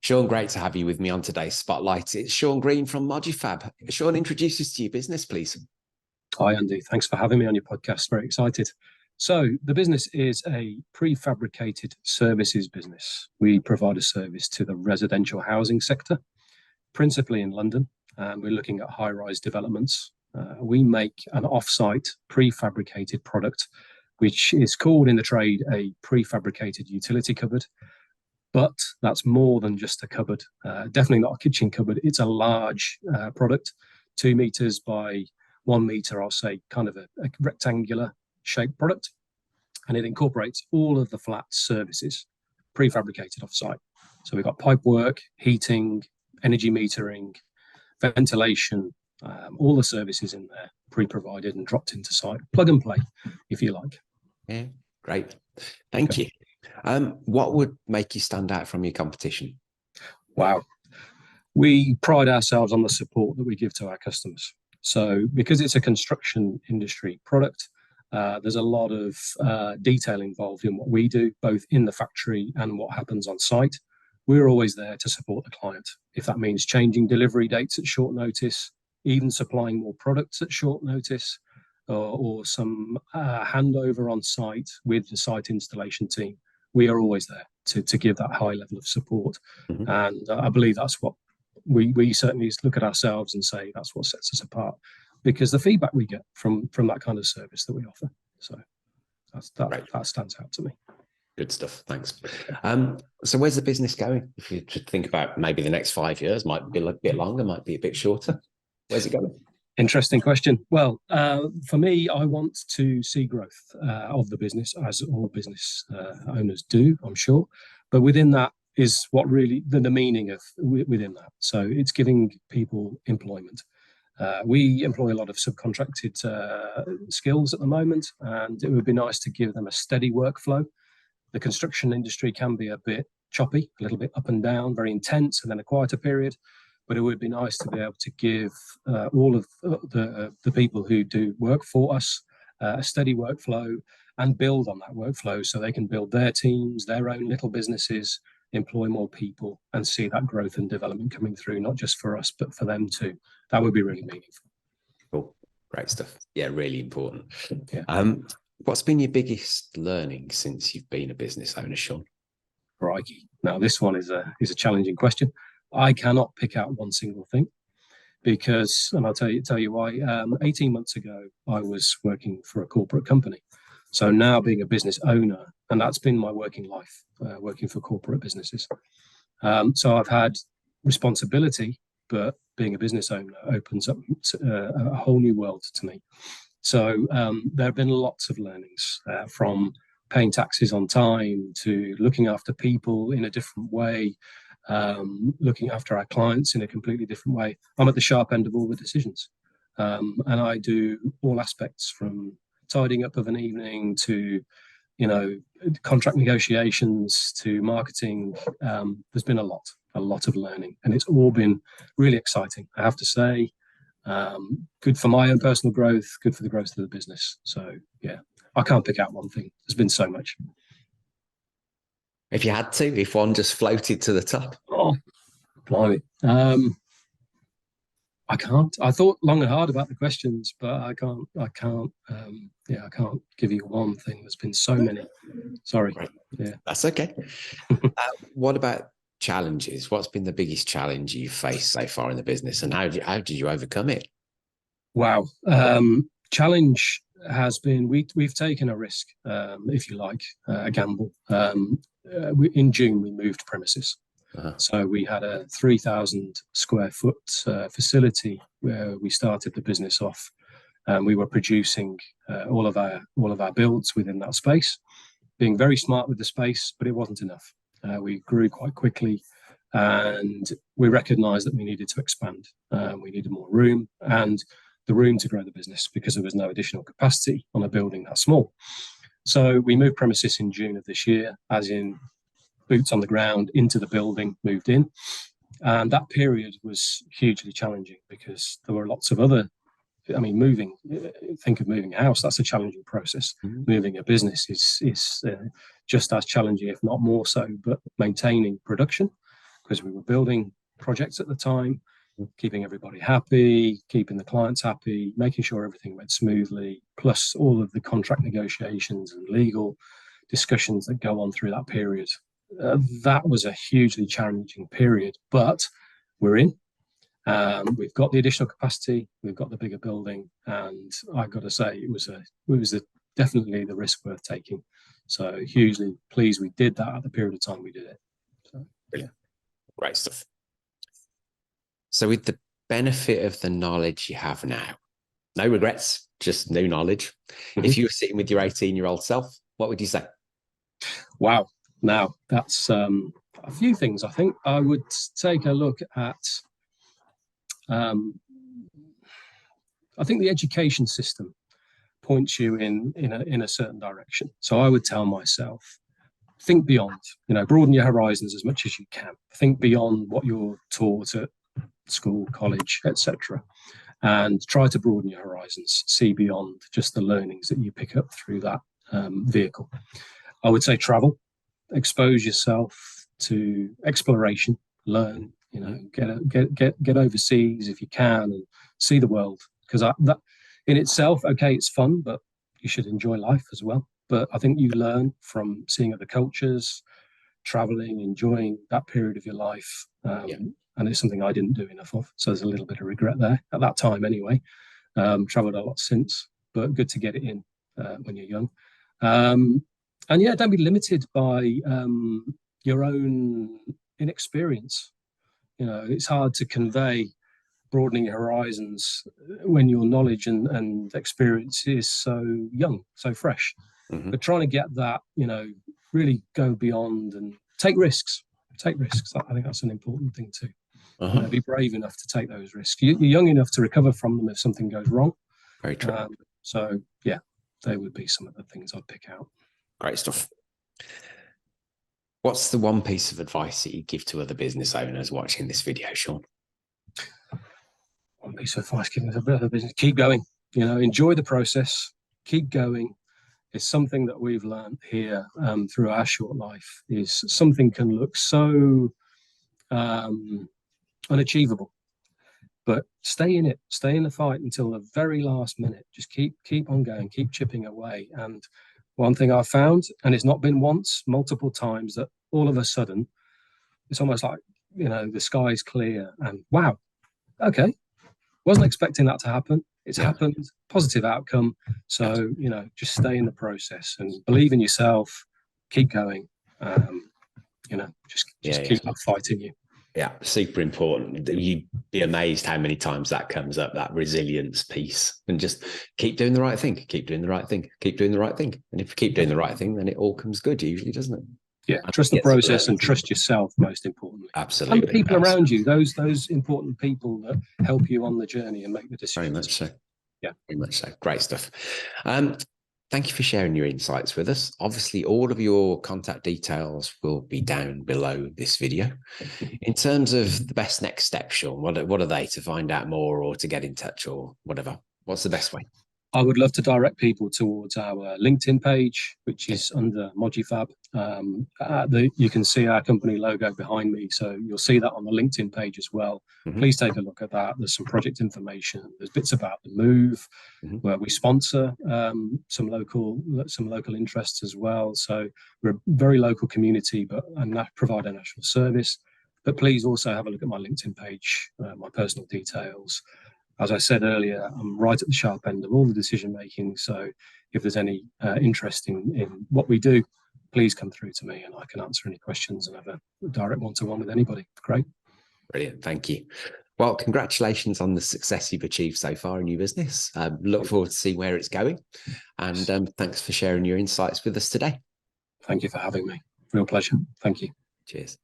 Sean, great to have you with me on today's Spotlight. It's Sean Green from Modufab. Sean, introduce us to your business, please. Hi, Andy. Thanks for having me on your podcast. Very excited. So the business is a prefabricated services business. We provide a service to the residential housing sector, principally in London, and we're looking at high-rise developments. We make an off-site prefabricated product, which is called in the trade a prefabricated utility cupboard. But that's more than just a cupboard. Definitely not a kitchen cupboard. It's a large product, 2 meters by 1 meter, I'll say, kind of a rectangular shaped product. And it incorporates all of the flat services prefabricated off-site. So we've got pipe work, heating, energy metering, ventilation, all the services in there, pre-provided and dropped into site. Plug and play, if you like. Yeah, great. Thank you. What would make you stand out from your competition? Wow. We pride ourselves on the support that we give to our customers. So because it's a construction industry product, there's a lot of detail involved in what we do, both in the factory and what happens on site. We're always there to support the client. If that means changing delivery dates at short notice, even supplying more products at short notice, or some handover on site with the site installation team, we are always there to give that high level of support. Mm-hmm. And I believe that's what we certainly look at ourselves and say that's what sets us apart, because the feedback we get from that kind of service that we offer. So that stands out to me. Good stuff. Thanks. So where's the business going? If you should think about maybe the next 5 years, might be a bit longer, might be a bit shorter. Where's it going? Interesting question. Well, for me, I want to see growth of the business, as all business owners do, I'm sure. But within that is what really the meaning of within that. So it's giving people employment. We employ a lot of subcontracted skills at the moment, and it would be nice to give them a steady workflow. The construction industry can be a bit choppy, a little bit up and down, very intense, and then a quieter period. But it would be nice to be able to give all of the people who do work for us a steady workflow and build on that workflow so they can build their teams, their own little businesses, employ more people, and see that growth and development coming through, not just for us, but for them too. That would be really meaningful. Cool. Great stuff. Yeah, really important. Yeah. What's been your biggest learning since you've been a business owner, Sean? Crikey. Now, this one is a challenging question. I cannot pick out one single thing because, and I'll tell you why. 18 months ago, I was working for a corporate company. So now being a business owner, and that's been my working life, working for corporate businesses. So I've had responsibility, but being a business owner opens up a whole new world to me. So there have been lots of learnings from paying taxes on time to looking after people in a different way, looking after our clients in a completely different way. I'm at the sharp end of all the decisions. And I do all aspects from tidying up of an evening to, contract negotiations to marketing. There's been a lot of learning, and it's all been really exciting, I have to say. Good for my own personal growth, good for the growth of the business. So yeah, I can't pick out one thing. There's been so much. If you had to, if one just floated to the top. Oh, blimey. I can't. I thought long and hard about the questions, but I can't give you one thing. There's been so many. Sorry. Right. Yeah. That's okay. What about challenges? What's been the biggest challenge you've faced so far in the business, and how did you overcome it? Wow. Challenge has been, we've taken a risk, if you like, a gamble. In June, we moved premises. So we had a 3,000 square foot facility where we started the business off, and we were producing all of our builds within that space, being very smart with the space, but it wasn't enough. We grew quite quickly, and we recognized that we needed to expand. We needed more room and the room to grow the business because there was no additional capacity on a building that small. So we moved premises in June of this year, as in boots on the ground into the building, moved in. And that period was hugely challenging because there were lots of other, think of moving a house, that's a challenging process. Mm-hmm. Moving a business is just as challenging, if not more so, but maintaining production because we were building projects at the time, keeping everybody happy, keeping the clients happy, making sure everything went smoothly, plus all of the contract negotiations and legal discussions that go on through that period. That was a hugely challenging period, but we're in. We've got the additional capacity, we've got the bigger building, and I've got to say it was definitely the risk worth taking. So hugely pleased we did that at the period of time we did it. So, brilliant, great stuff. So with the benefit of the knowledge you have now, no regrets, just new knowledge. If you were sitting with your 18-year-old self, what would you say? Wow. Now, that's a few things. I think I would take a look at, I think the education system points you in a certain direction. So I would tell myself, think beyond, broaden your horizons as much as you can. Think beyond what you're taught at school, college, etc., and try to broaden your horizons. See beyond just the learnings that you pick up through that vehicle. I would say travel, expose yourself to exploration, learn. Get overseas if you can and see the world, because that in itself, okay, it's fun, but you should enjoy life as well. But I think you learn from seeing other cultures, traveling, enjoying that period of your life. And it's something I didn't do enough of. So there's a little bit of regret there at that time anyway. Traveled a lot since, but good to get it in when you're young. And yeah, don't be limited by your own inexperience. It's hard to convey broadening your horizons when your knowledge and experience is so young, so fresh. But trying to get that, really go beyond and take risks. I think that's an important thing too. Be brave enough to take those risks. You're young enough to recover from them if something goes wrong. Very true. So yeah, they would be some of the things I'd pick out. Great stuff. What's the one piece of advice that you give to other business owners watching this video, Sean? One piece of advice given to other business: keep going. Enjoy the process. Keep going. It's something that we've learned here through our short life. Is something can look so unachievable, but stay in it. Stay in the fight until the very last minute. Just keep on going. Keep chipping away. And one thing I've found, and it's not been once, multiple times, that all of a sudden, it's almost like, the sky's clear and wow, okay, wasn't expecting that to happen. It's happened, positive outcome. So, just stay in the process and believe in yourself, keep going, just keep that fight in you. Yeah, super important. You'd be amazed how many times that comes up, that resilience piece, and just keep doing the right thing, keep doing the right thing, keep doing the right thing. And if you keep doing the right thing, then it all comes good usually, doesn't it? Yeah, trust the process and trust yourself, most importantly. Absolutely. And the people around you, those important people that help you on the journey and make the decisions. Very much so. Yeah. Very much so. Great stuff. Thank you for sharing your insights with us. Obviously, all of your contact details will be down below this video. In terms of the best next steps, Sean, what are they to find out more or to get in touch or whatever? What's the best way? I would love to direct people towards our LinkedIn page, which is under Modufab. You can see our company logo behind me, so you'll see that on the LinkedIn page as well. Please take a look at that. There's some project information. There's bits about the move, where we sponsor some local interests as well. So we're a very local community, and provide a national service. But please also have a look at my LinkedIn page, my personal details. As I said earlier, I'm right at the sharp end of all the decision making. So if there's any interest in what we do, please come through to me and I can answer any questions and have a direct one-to-one with anybody. Great. Brilliant. Thank you. Well, congratulations on the success you've achieved so far in your business. Look forward to see where it's going. And thanks for sharing your insights with us today. Thank you for having me. Real pleasure. Thank you. Cheers.